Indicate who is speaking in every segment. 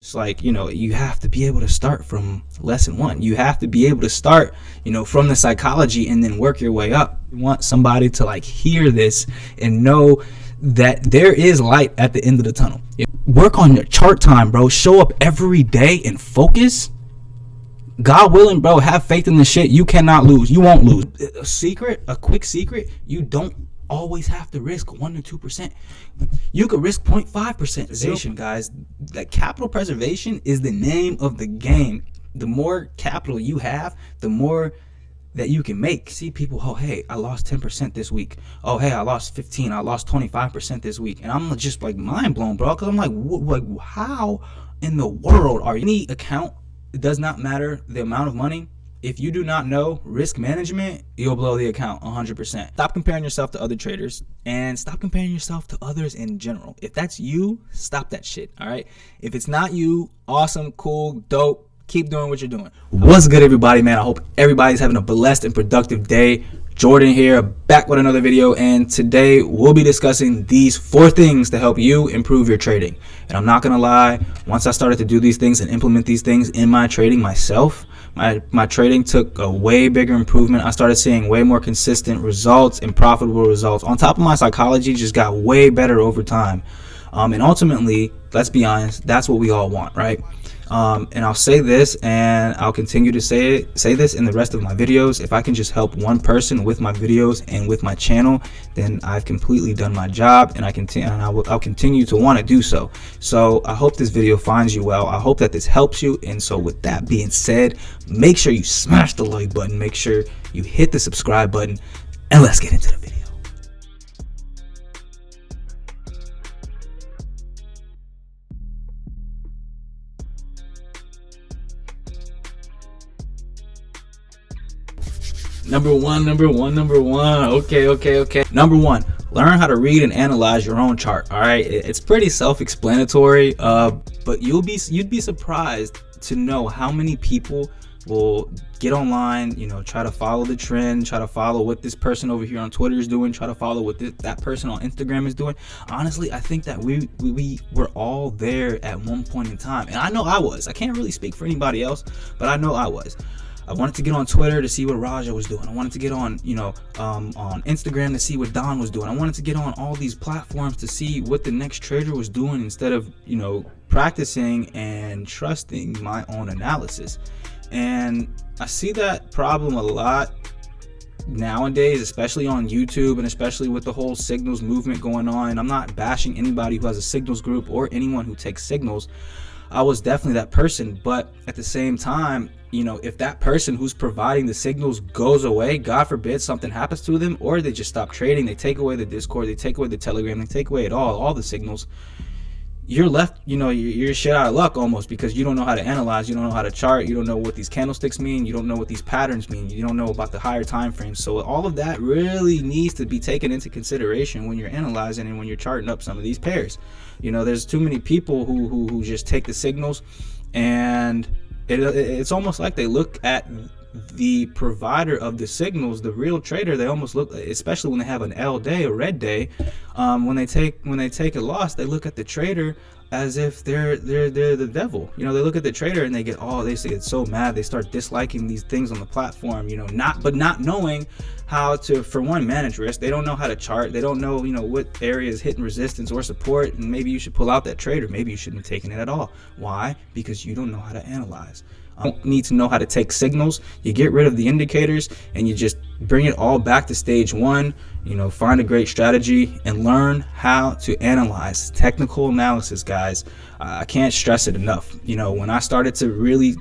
Speaker 1: It's like, you have to be able to start from lesson one. You have to be able to start, from the psychology and then work your way up. You want somebody to like hear this and know that there is light at the end of the tunnel. Work on your chart time, bro. Show up every day and focus. God willing, bro, have faith in the shit. You cannot lose. You won't lose. A quick secret, you don't always have to risk 1 to 2%. You could risk 0.5%. Guys, that capital preservation is the name of the game. The more capital you have, the more that you can make. See people, oh hey, I lost 10% this week. Oh hey, I lost 15. I lost 25% this week, and I'm just like mind blown, bro. Because I'm like, how in the world are you? Any account, it does not matter the amount of money. If you do not know risk management, you'll blow the account 100%. Stop comparing yourself to other traders and stop comparing yourself to others in general. If that's you, stop that shit, all right? If it's not you, awesome, cool, dope, keep doing what you're doing. What's good, everybody, man? I hope everybody's having a blessed and productive day. Jordan here, back with another video, and today we'll be discussing these 4 things to help you improve your trading. And I'm not gonna lie, once I started to do these things and implement these things in my trading myself, my trading took a way bigger improvement. I started seeing way more consistent results and profitable results. On top of my psychology just got way better over time. And ultimately, let's be honest, that's what we all want, right? And I'll say this, and I'll continue to say this in the rest of my videos. If I can just help one person with my videos and with my channel, then I've completely done my job, and I'll continue to want to do so. So I hope this video finds you well. I hope that this helps you. And so with that being said, make sure you smash the like button, make sure you hit the subscribe button, and let's get into the video. Number one. Okay. Number one, learn how to read and analyze your own chart. All right, it's pretty self-explanatory, but you'd be surprised to know how many people will get online, try to follow the trend, try to follow what this person over here on Twitter is doing, try to follow what that person on Instagram is doing. Honestly, I think that we were all there at one point in time, and I know I was. I can't really speak for anybody else, but I know I was. I wanted to get on Twitter to see what Raja was doing. I wanted to get on, on Instagram to see what Don was doing. I wanted to get on all these platforms to see what the next trader was doing instead of, practicing and trusting my own analysis. And I see that problem a lot nowadays, especially on YouTube, and especially with the whole signals movement going on. And I'm not bashing anybody who has a signals group or anyone who takes signals. I was definitely that person, but at the same time, if that person who's providing the signals goes away, God forbid something happens to them, or they just stop trading, they take away the Discord, they take away the Telegram, they take away all the signals, you're left, you're shit out of luck almost, because you don't know how to analyze, you don't know how to chart, you don't know what these candlesticks mean, you don't know what these patterns mean, you don't know about the higher time frames. So all of that really needs to be taken into consideration when you're analyzing and when you're charting up some of these pairs. There's too many people who just take the signals, and it's almost like they look at the provider of the signals, the real trader. They almost look, especially when they have an L day, a red day, when they take a loss, they look at the trader as if they're the devil. They look at the trader and they get they get so mad, they start disliking these things on the platform, not knowing how to, for one, manage risk. They don't know how to chart. They don't know what area is hitting resistance or support, and maybe you should pull out that trade, or maybe you shouldn't be taking it at all. Why? Because you don't know how to analyze. You don't need to know how to take signals. You get rid of the indicators and you just bring it all back to stage one. Find a great strategy and learn how to analyze. Technical analysis, guys. I can't stress it enough. When I started to really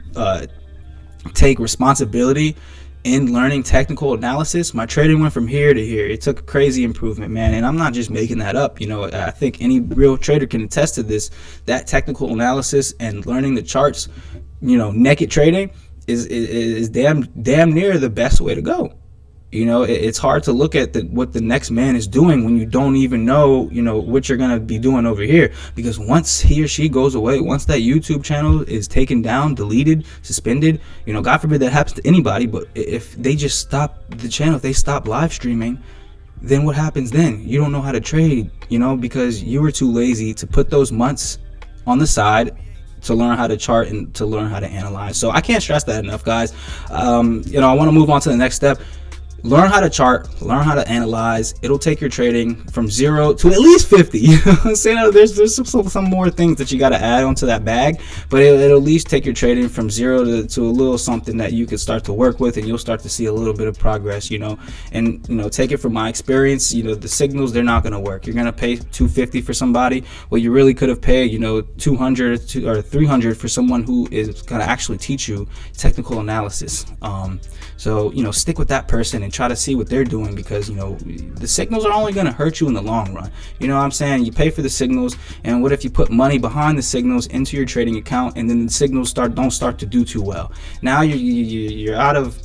Speaker 1: take responsibility in learning technical analysis, my trading went from here to here. It took a crazy improvement, man, and I'm not just making that up. I think any real trader can attest to this, that technical analysis and learning the charts, naked trading is damn near the best way to go. It's hard to look at what the next man is doing when you don't even know, what you're going to be doing over here. Because once he or she goes away, once that YouTube channel is taken down, deleted, suspended, God forbid that happens to anybody, but if they just stop the channel, if they stop live streaming, then what happens then? You don't know how to trade, because you were too lazy to put those months on the side to learn how to chart and to learn how to analyze. So I can't stress that enough, guys. I want to move on to the next step. Learn how to chart, learn how to analyze. It'll take your trading from 0 to at least 50. You know what I'm saying? There's some more things that you got to add onto that bag, but it'll at least take your trading from 0 to a little something that you can start to work with, and you'll start to see a little bit of progress, And, take it from my experience, the signals, they're not going to work. You're going to pay $250 for somebody. Well, you really could have paid, $200 or $300 for someone who is going to actually teach you technical analysis. So, stick with that person and try to see what they're doing, because, the signals are only going to hurt you in the long run. You know what I'm saying? You pay for the signals, and what if you put money behind the signals into your trading account, and then the signals don't start to do too well? Now you're out of,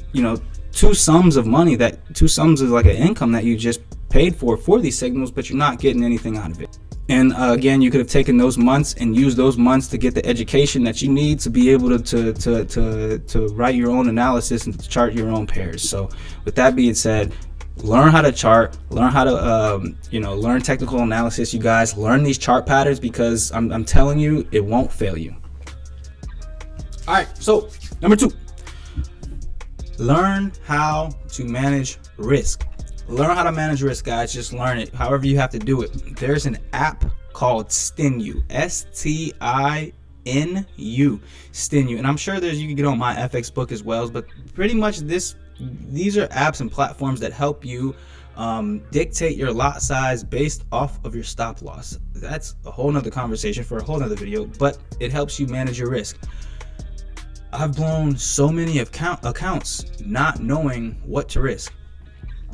Speaker 1: two sums of money, two sums of like an income that you just paid for these signals, but you're not getting anything out of it. And again, you could have taken those months and used those months to get the education that you need to be able to write your own analysis and to chart your own pairs. So with that being said, learn how to chart, learn how to learn technical analysis. You guys learn these chart patterns, because I'm telling you, it won't fail you. All right, so number 2, learn how to manage risk. Learn how to manage risk, guys. Just learn it. However you have to do it. There's an app called Stinu. STINU. Stinu. And I'm sure you can get on my FX book as well. But pretty much these are apps and platforms that help you dictate your lot size based off of your stop loss. That's a whole nother conversation for a whole nother video. But it helps you manage your risk. I've blown so many accounts not knowing what to risk.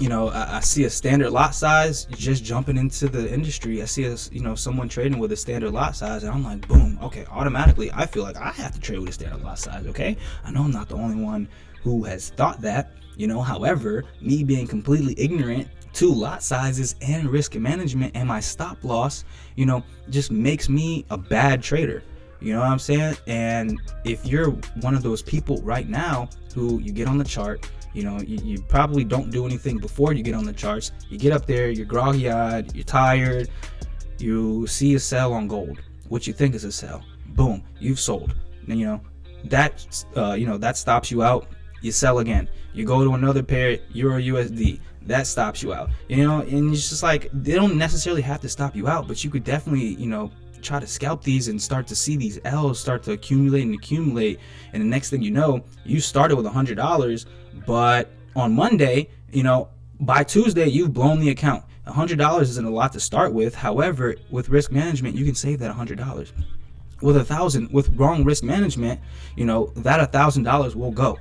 Speaker 1: I see a standard lot size, just jumping into the industry. I see someone trading with a standard lot size, and I'm like, boom, okay, automatically I feel like I have to trade with a standard lot size. Okay, I know I'm not the only one who has thought that. However, me being completely ignorant to lot sizes and risk management and my stop loss, just makes me a bad trader. You know what I'm saying? And if you're one of those people right now who you get on the chart, you probably don't do anything before you get on the charts. You get up there, you're groggy-eyed, you're tired, you see a sell on gold, what you think is a sell. Boom, you've sold. And, that stops you out. You sell again. You go to another pair, Euro USD. That stops you out. And it's just like, they don't necessarily have to stop you out, but you could definitely, try to scalp these and start to see these L's start to accumulate, and the next thing you know, you started with $100, but on Monday, by Tuesday you've blown the account. $100 isn't a lot to start with. However, with risk management, you can save that $100. With wrong risk management, that $1,000 will go.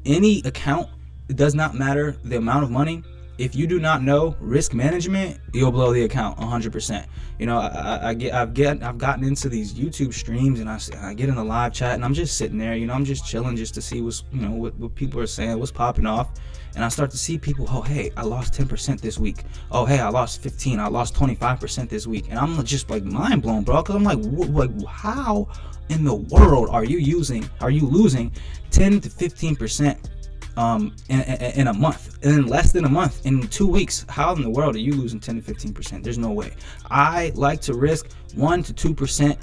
Speaker 1: Any account, it does not matter the amount of money. If you do not know risk management, you'll blow the account 100%. I've gotten into these YouTube streams, and I get in the live chat, and I'm just sitting there, I'm just chilling just to see what people are saying, what's popping off. And I start to see people, oh, hey, I lost 10% this week. Oh, hey, I lost 15, I lost 25% this week. And I'm just like mind blown, bro, because I'm like, how in the world are you losing 10 to 15% in a month, in less than a month, in 2 weeks? How in the world are you losing 10 to 15%? There's no way. I like to risk 1 to 2%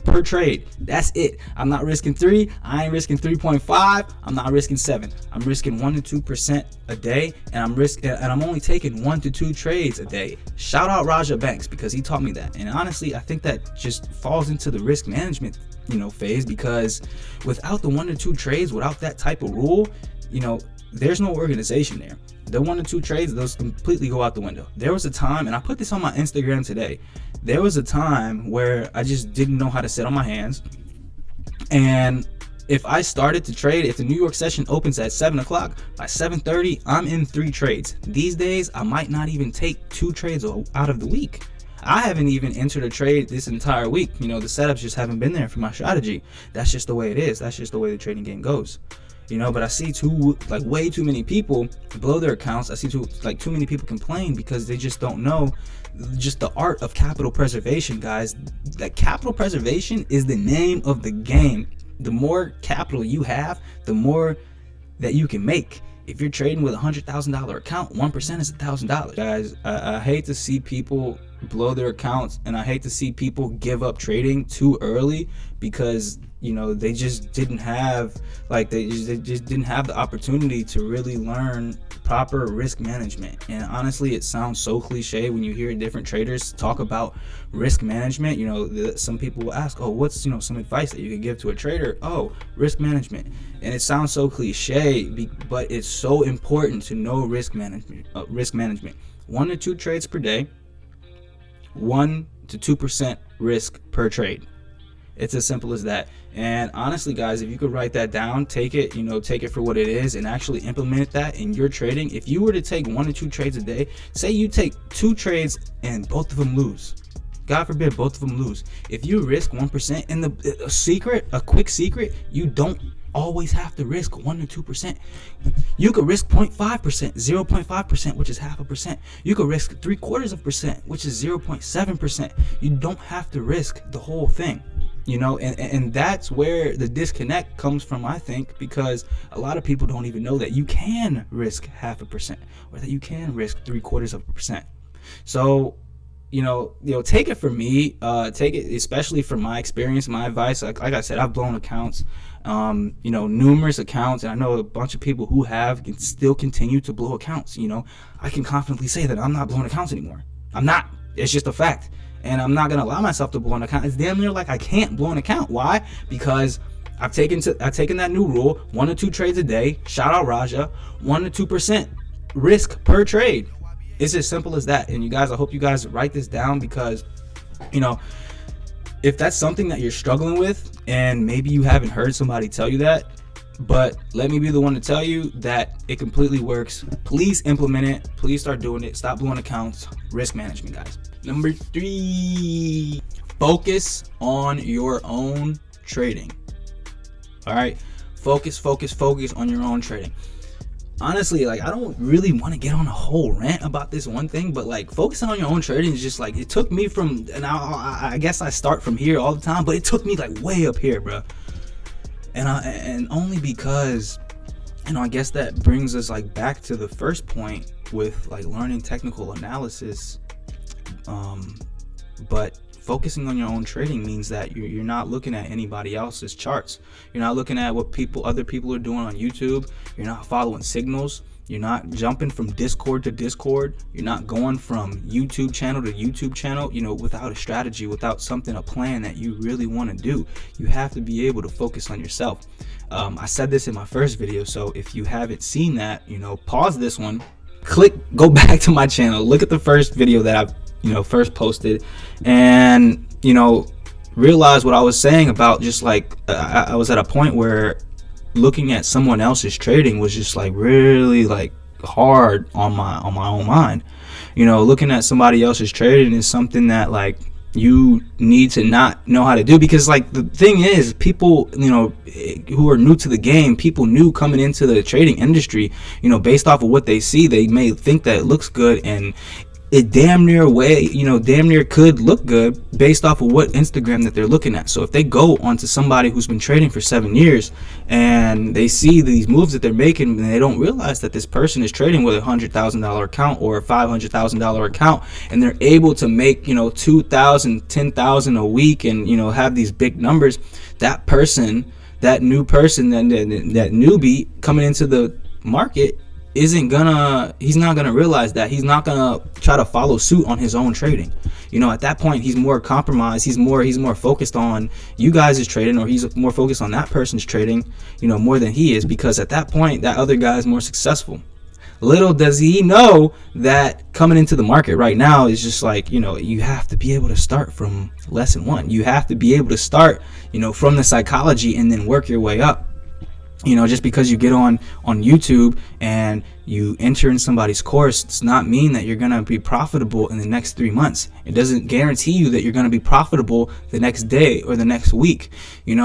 Speaker 1: per trade. That's it. I'm not risking 3. I ain't risking 3.5. I'm not risking 7. I'm risking 1 to 2% a day, and I'm only taking 1 to 2 trades a day. Shout out Raja Banks, because he taught me that. And honestly, I think that just falls into the risk management phase, because without the 1 to 2 trades, without that type of rule, there's no organization there. The 1 to 2 trades, those completely go out the window. There was a time, and I put this on my Instagram today, there was a time where I just didn't know how to sit on my hands. And if I started to trade, if the New York session opens at 7 o'clock, by 7:30, I'm in 3 trades. These days, I might not even take 2 trades out of the week. I haven't even entered a trade this entire week. The setups just haven't been there for my strategy. That's just the way it is. That's just the way the trading game goes. But I see way too many people blow their accounts. I see too many people complain because they just don't know just the art of capital preservation, guys. That capital preservation is the name of the game. The more capital you have, the more that you can make. If you're trading with $100,000 account, 1% is $1,000. Guys, I hate to see people blow their accounts, and I hate to see people give up trading too early because they just didn't have they just didn't have the opportunity to really learn proper risk management. And honestly, it sounds so cliche when you hear different traders talk about risk management. Some people will ask, oh, what's some advice that you could give to a trader? Oh, risk management. And it sounds so cliche, but it's so important to know risk management. 1 to 2 trades per day, 1 to 2% risk per trade. It's as simple as that. And honestly, guys, if you could write that down, take it for what it is, and actually implement that in your trading. If you were to take 1 to 2 trades a day, say you take 2 trades and both of them lose. God forbid both of them lose. If you risk 1%, and a quick secret, you don't always have to risk 1 to 2%. You could risk 0.5%, 0.5%, which is 0.5%. You could risk 0.75%, which is 0.7%. You don't have to risk the whole thing. And that's where the disconnect comes from, I think, because a lot of people don't even know that you can risk 0.5% or that you can risk 0.75%. So, take it from me, take it, especially from my experience, my advice. Like I said, I've blown accounts, numerous accounts, and I know a bunch of people who can still continue to blow accounts. I can confidently say that I'm not blowing accounts anymore. I'm not. It's just a fact. And I'm not going to allow myself to blow an account. It's damn near like I can't blow an account. Why? Because I've taken that new rule, 1 to 2 trades a day. Shout out Raja. 1 to 2% risk per trade. It's as simple as that. And you guys, I hope you guys write this down, because if that's something that you're struggling with, and maybe you haven't heard somebody tell you that, but let me be the one to tell you that it completely works. Please implement it. Please start doing it. Stop blowing accounts. Risk management, guys. Number 3, focus on your own trading. All right, focus on your own trading. Honestly, I don't really want to get on a whole rant about this one thing, but focusing on your own trading is just it took me from, and I guess I start from here all the time, but it took me way up here, bro. And only because, I guess that brings us back to the first point with learning technical analysis. But focusing on your own trading means that you're not looking at anybody else's charts. You're not looking at what other people are doing on YouTube. You're not following signals. You're not jumping from Discord to Discord. You're not going from YouTube channel to YouTube channel, without a strategy, without a plan that you really want to do. You have to be able to focus on yourself. I said this in my first video, so if you haven't seen that, pause this one, go back to my channel, look at the first video that I've first posted, and realize what I was saying about just I was at a point where looking at someone else's trading was just really hard on my own mind. Looking at somebody else's trading is something that you need to not know how to do, because the thing is, people who are new to the game, people new coming into the trading industry, based off of what they see, they may think that it looks good, and it damn near could look good based off of what Instagram that they're looking at. So if they go onto somebody who's been trading for 7 years and they see these moves that they're making, and they don't realize that this person is trading with $100,000 account or a $500,000 account, and they're able to make $2,000, $10,000 a week, and have these big numbers, that new person, that newbie coming into the market, he's not gonna realize that. He's not gonna try to follow suit on his own trading. At that point, he's more compromised. He's more focused on you guys' trading, or he's more focused on that person's trading, more than he is, because at that point, that other guy is more successful. Little does he know that coming into the market right now is just you have to be able to start from lesson 1. You have to be able to start, from the psychology, and then work your way up. Just because you get on YouTube and you enter in somebody's course does not mean that you're going to be profitable in the next 3 months. It doesn't guarantee you that you're going to be profitable the next day or the next week. It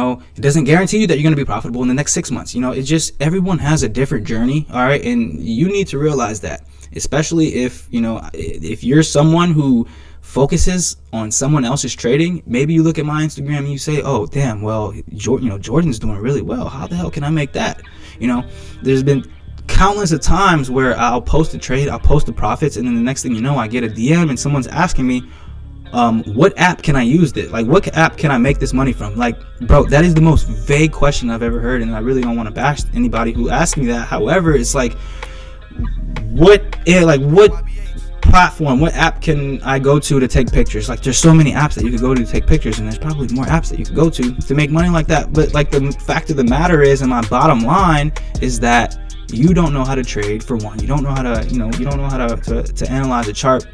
Speaker 1: doesn't guarantee you that you're going to be profitable in the next 6 months. It's just, everyone has a different journey. All right. And you need to realize that, especially if you're someone who focuses on someone else's trading. Maybe you look at my Instagram and you say, oh damn, well, Jordan's doing really well. How the hell can I make that? There's been countless of times where I'll post a trade, I'll post the profits, and then the next thing you know, I get a DM and someone's asking me, what app can I use this? Like, what app can I make this money from? Like, bro, that is the most vague question I've ever heard, and I really don't want to bash anybody who asks me that. However, it's like, what platform, what app can I go to take pictures? Like, there's so many apps that you could go to take pictures, and there's probably more apps that you could go to make money like that. But like, the fact of the matter is, and my bottom line is that you don't know how to trade, for one. You don't know how to, you don't know how to analyze a chart.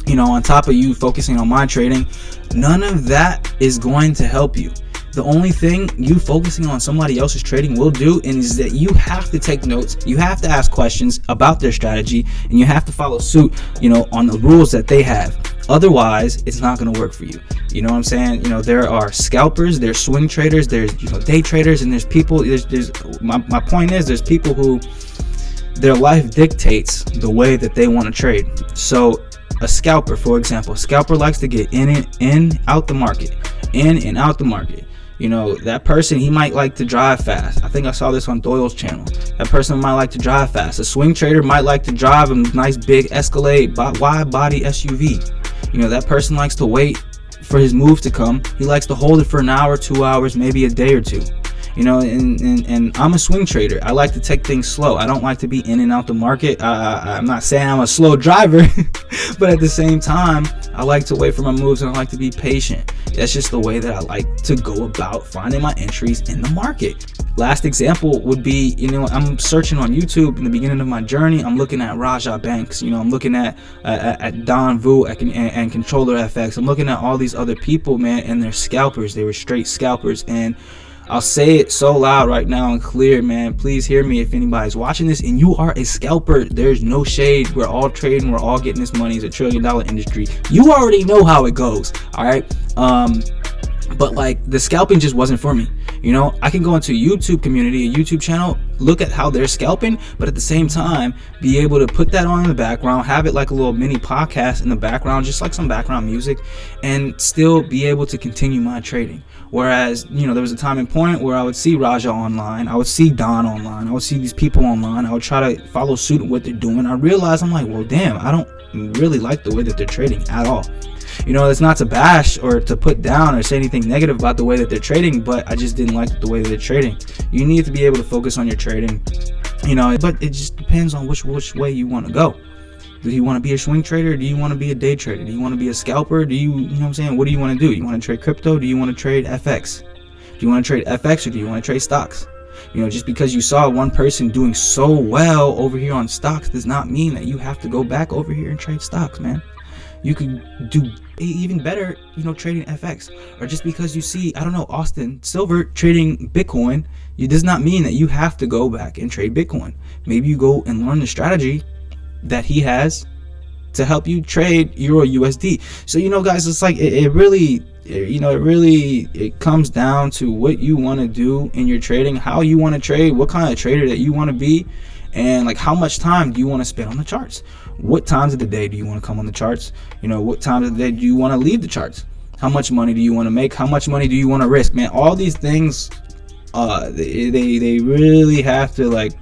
Speaker 1: On top of you focusing on my trading, none of that is going to help you. The only thing you focusing on somebody else's trading will do is that you have to take notes, you have to ask questions about their strategy, and you have to follow suit, on the rules that they have. Otherwise, it's not going to work for you. You know what I'm saying? There are scalpers, there's swing traders, there's day traders, and there's people. There's my point is, there's people who their life dictates the way that they want to trade. So a scalper, for example, likes to get in and out the market. That person, he might like to drive fast. I think I saw this on Doyle's channel. That person might like to drive fast. A swing trader might like to drive a nice big Escalade, wide body SUV. That person likes to wait for his move to come. He likes to hold it for an hour, 2 hours, maybe a day or two. And I'm a swing trader. I like to take things slow. I don't like to be in and out the market. I'm not saying I'm a slow driver, but at the same time, I like to wait for my moves, and I like to be patient. That's just the way that I like to go about finding my entries in the market. Last example would be, I'm searching on YouTube in the beginning of my journey. I'm looking at Raja Banks. I'm looking at Don Vu and Controller FX. I'm looking at all these other people, man, and they're scalpers. They were straight scalpers. And I'll say it so loud right now and clear, man. Please hear me if anybody's watching this and you are a scalper. There's no shade. We're all trading. We're all getting this money. It's $1 trillion industry. You already know how it goes. All right. But like, the scalping just wasn't for me. I can go into a YouTube community, a YouTube channel, look at how they're scalping, but at the same time, be able to put that on in the background, have it like a little mini podcast in the background, just like some background music, and still be able to continue my trading. Whereas, there was a time and point where I would see Raja online, I would see Don online, I would see these people online, I would try to follow suit with what they're doing. I realized, I'm like, well, damn, I don't really like the way that they're trading at all. It's not to bash or to put down or say anything negative about the way that they're trading, but I just didn't like the way that they're trading. You need to be able to focus on your trading, but it just depends on which way you want to go. Do you want to be a swing trader? Do you want to be a day trader? Do you want to be a scalper? Do you know what I'm saying? What do you want to do? You want to trade crypto? Do you want to trade FX? Do you want to trade FX or do you want to trade stocks? Just because you saw one person doing so well over here on stocks does not mean that you have to go back over here and trade stocks, man. You could do even better, trading FX. Or just because you see, Austin Silver trading Bitcoin, it does not mean that you have to go back and trade Bitcoin. Maybe you go and learn the strategy that he has to help you trade Euro USD. So, guys, it's like, it really comes down to what you want to do in your trading, how you want to trade, what kind of trader that you want to be, and like, how much time do you want to spend on the charts? What times of the day do you want to come on the charts? What times of the day do you want to leave the charts? How much money do you want to make? How much money do you want to risk? Man, all these things, they really have to, like,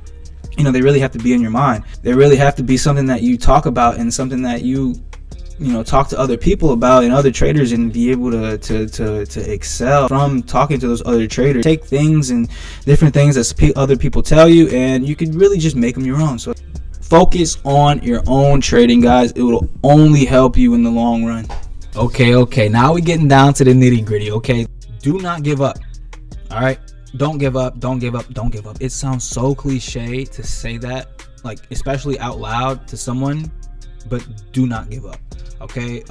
Speaker 1: they really have to be in your mind. They really have to be something that you talk about and something that you talk to other people about and other traders, and be able to excel from talking to those other traders. Take things and different things that other people tell you, and you could really just make them your own. So focus on your own trading, guys. It will only help you in the long run. Okay. Now we're getting down to the nitty gritty. Okay, do not give up. All right. Don't give up. It sounds so cliche to say that, like, especially out loud to someone, but do not give up. Okay.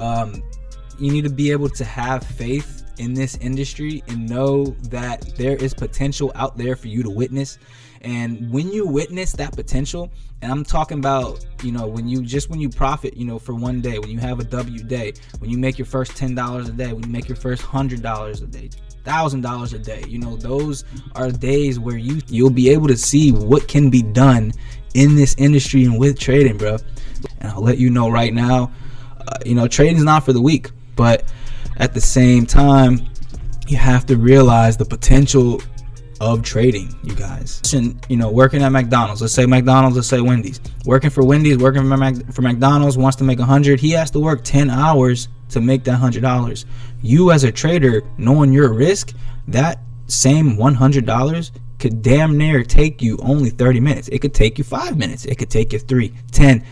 Speaker 1: You need to be able to have faith in this industry and know that there is potential out there for you to witness. And when you witness that potential, and I'm talking about, when you profit, for one day, when you have a W day, when you make your first $10 a day, when you make your first $100 a day, $1,000 a day, those are days where you'll be able to see what can be done in this industry and with trading, bro. And I'll let you know right now, trading is not for the weak, but at the same time, you have to realize the potential of trading, you guys. And, you know, working at McDonald's, let's say McDonald's, let's say Wendy's, working for Wendy's, working for McDonald's, wants to make 100, he has to work 10 hours to make that $100. You as a trader, knowing your risk, that same $100 could damn near take you only 30 minutes. It could take you 5 minutes. It could take you 3, 10.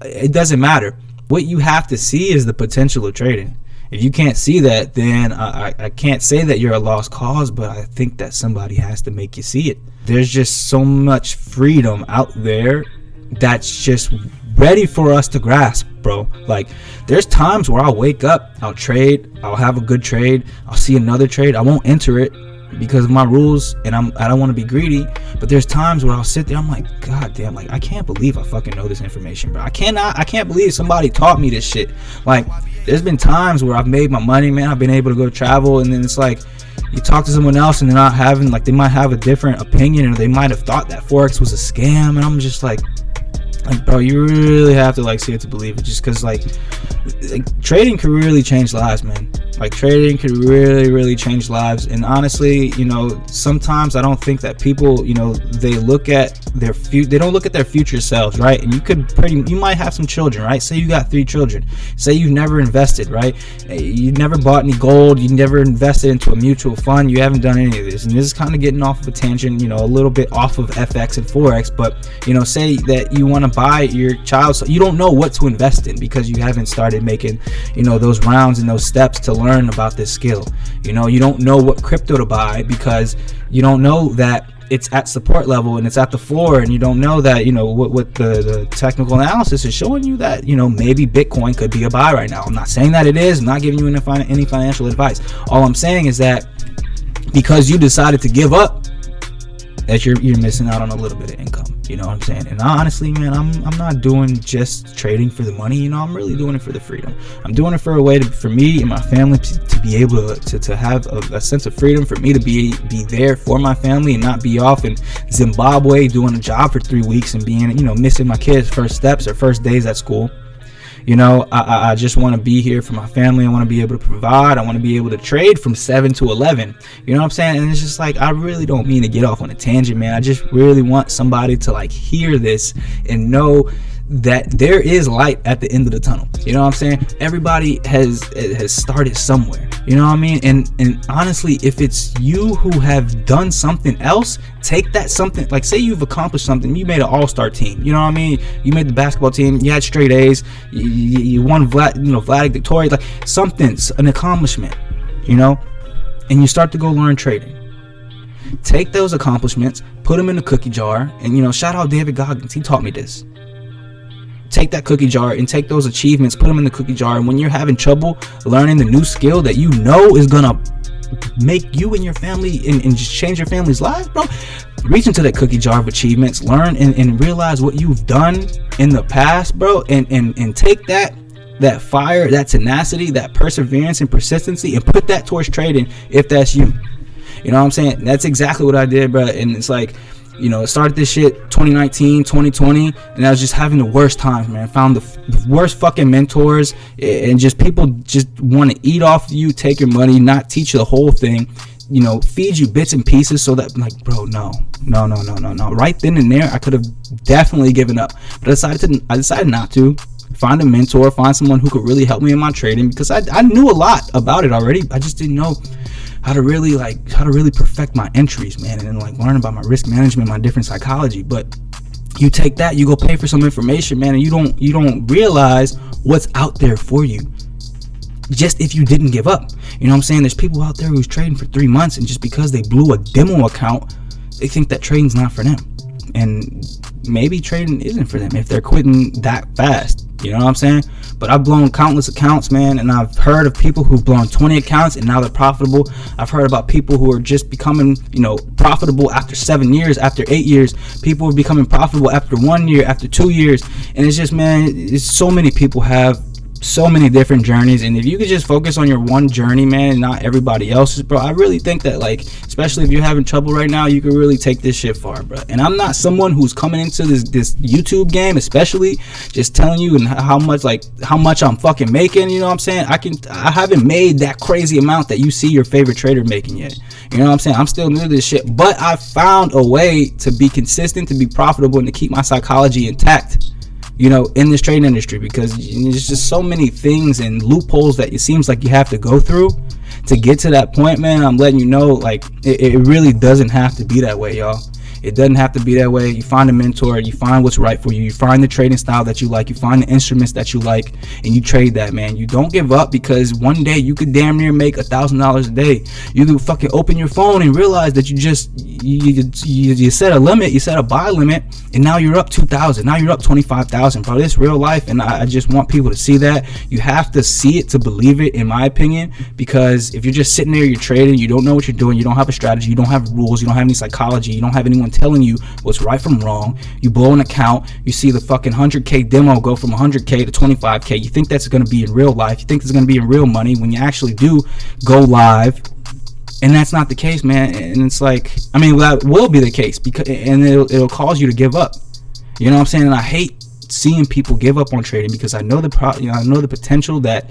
Speaker 1: It doesn't matter. What you have to see is the potential of trading. If you can't see that, then I can't say that you're a lost cause, but I think that somebody has to make you see it. There's just so much freedom out there that's just ready for us to grasp, bro. Like, there's times where I'll wake up, I'll trade, I'll have a good trade, I'll see another trade, I won't enter it because of my rules, and I don't want to be greedy. But there's times where I'll sit there, I'm like, god damn, like, I can't believe I fucking know this information, bro. I can't believe somebody taught me this shit. Like, there's been times where I've made my money, man. I've been able to go travel, and then it's like, you talk to someone else and they're not having, like, they might have a different opinion, or they might have thought that Forex was a scam, and I'm just like, bro, you really have to, like, see it to believe it. Just because, like, trading can really change lives, man. Like, trading can really change lives. And honestly, you know, sometimes I don't think that people, you know, they look at their they don't look at their future selves, right? And you might have some children, right? Say you got 3 children. Say you've never invested, right? You never bought any gold. You never invested into a mutual fund. You haven't done any of this. And this is kind of getting off of a tangent, you know, a little bit off of FX and Forex. But, you know, say that you want to buy your child, so you don't know what to invest in because you haven't started making, you know, those rounds and those steps to learn about this skill. You know, you don't know what crypto to buy because you don't know that it's at support level and it's at the floor, and you don't know that, you know, what the technical analysis is showing you that, you know, maybe Bitcoin could be a buy right now. I'm not saying that it is. I'm not giving you any financial advice. All I'm saying is that because you decided to give up, that you're missing out on a little bit of income. You know what I'm saying? And honestly, man, I'm not doing just trading for the money. You know, I'm really doing it for the freedom. I'm doing it for a way for me and my family to be able to have a sense of freedom, for me to be there for my family and not be off in Zimbabwe doing a job for 3 weeks and being, you know, missing my kids' first steps or first days at school. You know, I just want to be here for my family. I want to be able to provide. I want to be able to trade from 7 to 11. You know what I'm saying? And it's just like, I really don't mean to get off on a tangent, man. I just really want somebody to, like, hear this and know that there is light at the end of the tunnel. You know what I'm saying? Everybody has started somewhere. You know what I mean? And honestly, if it's you who have done something else, take that something, like, say you've accomplished something. You made an all-star team. You know what I mean? You made the basketball team. You had straight A's. You won Vlad Victoria. Like, something's an accomplishment. You know? And you start to go learn trading. Take those accomplishments, put them in the cookie jar, and, you know, shout out David Goggins. He taught me this. Take that cookie jar and take those achievements, put them in the cookie jar, and when you're having trouble learning the new skill that you know is gonna make you and your family and just change your family's lives, bro, reach into that cookie jar of achievements, learn and realize what you've done in the past, bro, and take that fire, that tenacity, that perseverance and persistency, and put that towards trading if that's you. You know what I'm saying? That's exactly what I did, bro. And it's like, you know, started this shit 2019, 2020, and I was just having the worst times, man. Found the worst fucking mentors, and just people just want to eat off you, take your money, not teach you the whole thing, you know, feed you bits and pieces, so that, like, bro, no. Right then and there, I could have definitely given up, but I decided not to. Find a mentor, find someone who could really help me in my trading, because I knew a lot about it already. I just didn't know how to really perfect my entries, man, and then, like, learn about my risk management, my different psychology. But you take that, you go pay for some information, man, and you don't realize what's out there for you, just if you didn't give up. You know what I'm saying? There's people out there who's trading for 3 months, and just because they blew a demo account, they think that trading's not for them. And maybe trading isn't for them if they're quitting that fast. You know what I'm saying? But I've blown countless accounts, man, and I've heard of people who've blown 20 accounts and now they're profitable. I've heard about people who are just becoming, you know, profitable after 7 years, after 8 years. People are becoming profitable after 1 year, after 2 years. And it's just, man, it's so many people have so many different journeys, and if you could just focus on your one journey, man, and not everybody else's, bro, I really think that, like, especially if you're having trouble right now, you can really take this shit far, bro. And I'm not someone who's coming into this YouTube game, especially, just telling you and how much I'm fucking making. You know what I'm saying? I haven't made that crazy amount that you see your favorite trader making yet. You know what I'm saying? I'm still new to this shit, but I found a way to be consistent, to be profitable, and to keep my psychology intact, you know, in this trading industry, because there's just so many things and loopholes that it seems like you have to go through to get to that point, man. I'm letting you know, like, it really doesn't have to be that way, y'all. It doesn't have to be that way. You find a mentor, you find what's right for you, you find the trading style that you like, you find the instruments that you like, and you trade that, man. You don't give up, because one day you could damn near make $1,000 a day. You could fucking open your phone and realize that you set a limit, you set a buy limit, and now you're up 2,000, now you're up 25,000, bro. This real life, and I just want people to see that. You have to see it to believe it, in my opinion, because if you're just sitting there, you're trading, you don't know what you're doing, you don't have a strategy, you don't have rules, you don't have any psychology, you don't have anyone telling you what's right from wrong. You blow an account, you see the fucking 100K demo go from 100K to 25K. You think that's going to be in real life, you think it's going to be in real money, when you actually do go live, and that's not the case, man. And it's like, I mean, that will be the case, because, and it'll cause you to give up. You know what I'm saying? And I hate seeing people give up on trading, because I know I know the potential that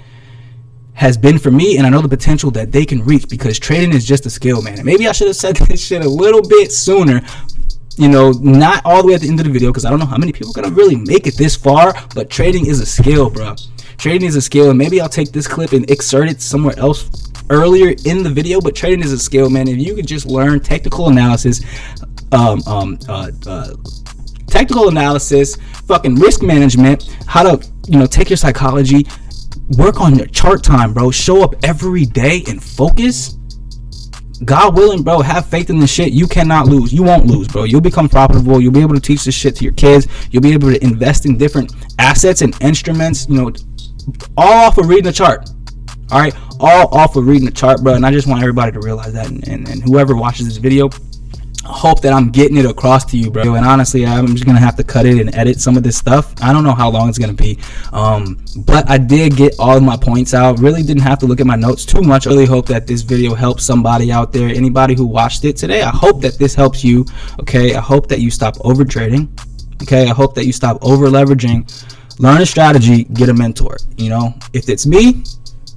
Speaker 1: has been for me, and I know the potential that they can reach, because trading is just a skill, man. And maybe I should have said this shit a little bit sooner, you know, not all the way at the end of the video, because I don't know how many people are gonna really make it this far, but trading is a skill, bro. Trading is a skill, and maybe I'll take this clip and insert it somewhere else earlier in the video, but trading is a skill, man. If you could just learn technical analysis, fucking risk management, how to, you know, take your psychology, work on your chart time, bro, show up every day and focus, God willing, bro, have faith in this shit. You cannot lose. You won't lose, bro. You'll become profitable. You'll be able to teach this shit to your kids. You'll be able to invest in different assets and instruments, you know, all off of reading the chart. All right, all off of reading the chart, bro. And I just want everybody to realize that, and whoever watches this video, I hope that I'm getting it across to you, bro. And honestly, I'm just gonna have to cut it and edit some of this stuff. I don't know how long it's gonna be, but I did get all of my points out. Really didn't have to look at my notes too much. I really hope that this video helps somebody out there. Anybody who watched it today, I hope that this helps you. Okay, I hope that you stop over trading. Okay, I hope that you stop over leveraging. Learn a strategy, get a mentor. You know, if it's me,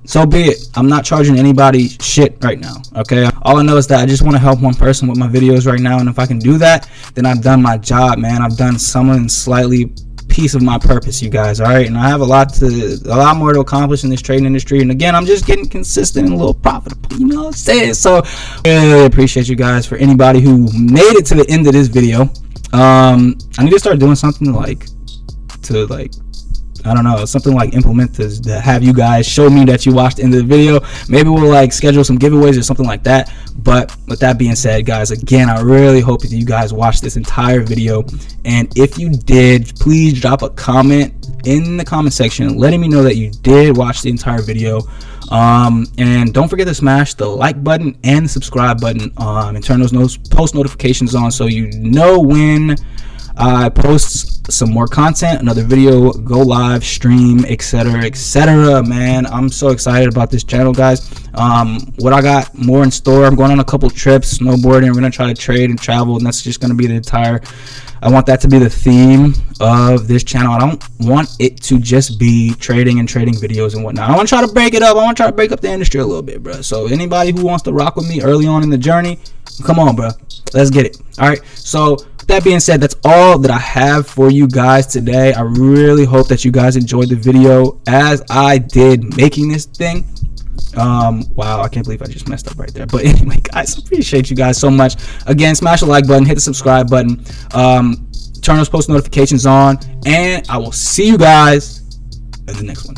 Speaker 1: so be it. I'm not charging anybody shit right now, okay? All I know is that I just want to help one person with my videos right now, and if I can do that, then I've done my job, man. I've done something slightly piece of my purpose, you guys, all right? And I have a lot more to accomplish in this trading industry, and again, I'm just getting consistent and a little profitable, you know what I'm saying? So really appreciate you guys. For anybody who made it to the end of this video, I need to start doing something like I don't know, something like implement to have you guys show me that you watched the end of the video. Maybe we'll like schedule some giveaways or something like that. But with that being said, guys, again, I really hope that you guys watched this entire video, and if you did, please drop a comment in the comment section letting me know that you did watch the entire video. And don't forget to smash the like button and the subscribe button, and turn those post notifications on, so you know when I post some more content, another video, go live, stream, etc., man. I'm so excited about this channel, guys. What I got more in store, I'm going on a couple trips, snowboarding. We're gonna try to trade and travel, and that's just gonna be I want that to be the theme of this channel. I don't want it to just be trading and trading videos and whatnot. I want to try to break it up. I want to try to break up the industry a little bit, bro. So anybody who wants to rock with me early on in the journey, come on, bro. Let's get it. All right. So with that being said, that's all that I have for you guys today. I really hope that you guys enjoyed the video as I did making this thing. Wow, I can't believe I just messed up right there. But anyway, guys, appreciate you guys so much. Again, smash the like button, hit the subscribe button, turn those post notifications on, and I will see you guys in the next one.